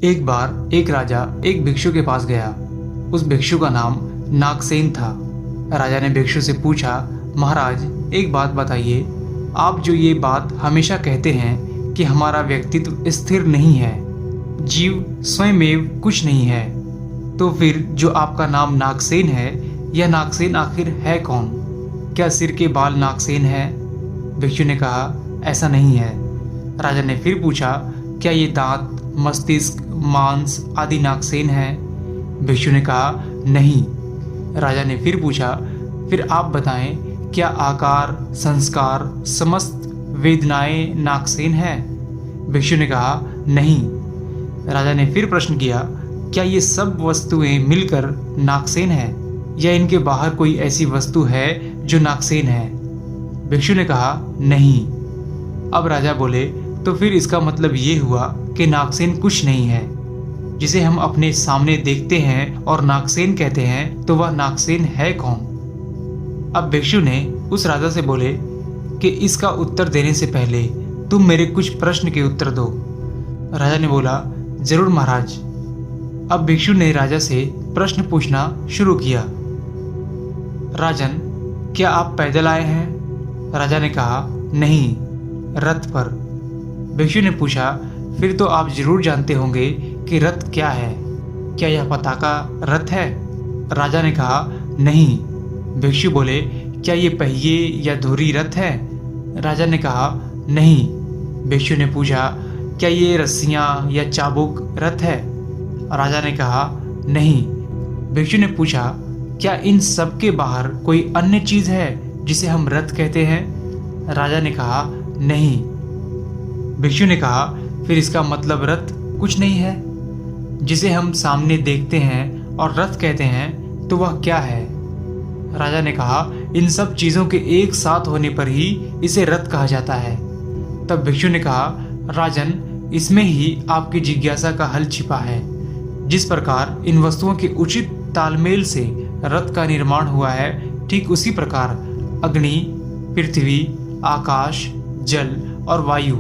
एक बार एक राजा एक भिक्षु के पास गया। उस भिक्षु का नाम नागसेन था। राजा ने भिक्षु से पूछा, महाराज, एक बात बताइए, आप जो ये बात हमेशा कहते हैं कि हमारा व्यक्तित्व स्थिर नहीं है, जीव स्वयमेव कुछ नहीं है, तो फिर जो आपका नाम नागसेन है, यह नागसेन आखिर है कौन? क्या सिर के बाल नागसेन है? भिक्षु ने कहा, ऐसा नहीं है। राजा ने फिर पूछा, क्या ये दांत, मस्तिष्क, मांस आदि नागसेन है? भिक्षु ने कहा, नहीं। राजा ने फिर पूछा, फिर आप बताएं, क्या आकार, संस्कार, समस्त वेदनाएं नागसेन है? भिक्षु ने कहा, नहीं। राजा ने फिर प्रश्न किया, क्या ये सब वस्तुएं मिलकर नागसेन है, या इनके बाहर कोई ऐसी वस्तु है जो नागसेन है? भिक्षु ने कहा, नहीं। अब राजा बोले, तो फिर इसका मतलब ये हुआ कि नागसेन कुछ नहीं है। जिसे हम अपने सामने देखते हैं और नागसेन कहते हैं, तो वह नागसेन है कौन? अब भिक्षु ने उस राजा से बोले कि इसका उत्तर देने से पहले तुम मेरे कुछ प्रश्न के उत्तर दो। राजा ने बोला, जरूर महाराज। अब भिक्षु ने राजा से प्रश्न पूछना शुरू किया। राजन, क्या आप पैदल आए हैं? राजा ने कहा, नहीं, रथ पर। भिक्षु ने पूछा, फिर तो आप जरूर जानते होंगे कि रथ क्या है। क्या यह पताका रथ है? राजा ने कहा, नहीं। भिक्षु बोले, क्या ये पहिए या धुरी रथ है? राजा ने कहा, नहीं। भिक्षु ने पूछा, क्या ये रस्सियां या चाबुक रथ है? राजा ने कहा, नहीं। भिक्षु ने पूछा, क्या इन सब के बाहर कोई अन्य चीज है जिसे हम रथ कहते हैं? राजा ने कहा, नहीं। भिक्षु ने कहा, फिर इसका मतलब रथ कुछ नहीं है। जिसे हम सामने देखते हैं और रथ कहते हैं, तो वह क्या है? राजा ने कहा, इन सब चीजों के एक साथ होने पर ही इसे रथ कहा जाता है। तब भिक्षु ने कहा, राजन, इसमें ही आपकी जिज्ञासा का हल छिपा है। जिस प्रकार इन वस्तुओं के उचित तालमेल से रथ का निर्माण हुआ है, ठीक उसी प्रकार अग्नि, पृथ्वी, आकाश, जल और वायु,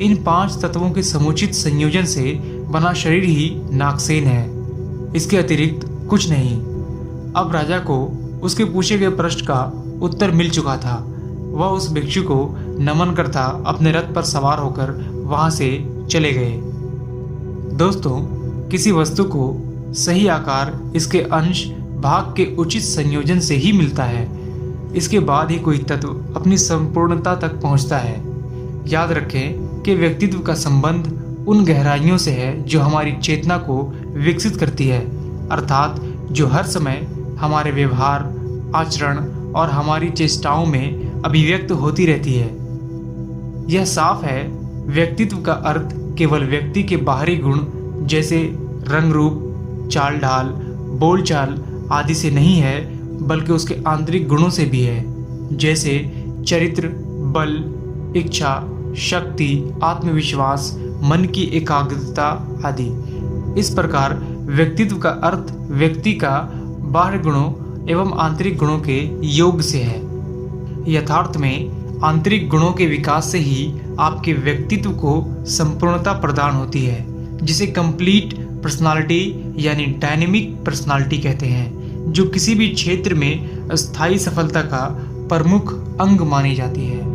इन 5 तत्वों के समुचित संयोजन से बना शरीर ही नागसेन है। इसके अतिरिक्त कुछ नहीं। अब राजा को उसके पूछे गए प्रश्न का उत्तर मिल चुका था। वह उस भिक्षु को नमन करता अपने रथ पर सवार होकर वहां से चले गए। दोस्तों, किसी वस्तु को सही आकार इसके अंश भाग के उचित संयोजन से ही मिलता है। इसके बाद ही कोई तत्व अपनी संपूर्णता तक पहुंचता है। याद रखें कि व्यक्तित्व का संबंध उन गहराइयों से है जो हमारी चेतना को विकसित करती है, अर्थात जो हर समय हमारे व्यवहार, आचरण और हमारी चेष्टाओं में अभिव्यक्त होती रहती है। यह साफ है, व्यक्तित्व का अर्थ केवल व्यक्ति के बाहरी गुण जैसे रंग रूप, चाल ढाल, बोलचाल आदि से नहीं है, बल्कि उसके आंतरिक गुणों से भी है, जैसे चरित्र, बल, इच्छा, शक्ति, आत्मविश्वास, मन की एकाग्रता आदि। इस प्रकार व्यक्तित्व का अर्थ व्यक्ति का बाह्य गुणों एवं आंतरिक गुणों के योग से है। यथार्थ में आंतरिक गुणों के विकास से ही आपके व्यक्तित्व को संपूर्णता प्रदान होती है, जिसे कंप्लीट पर्सनालिटी यानी डायनेमिक पर्सनालिटी कहते हैं, जो किसी भी क्षेत्र में स्थायी सफलता का प्रमुख अंग मानी जाती है।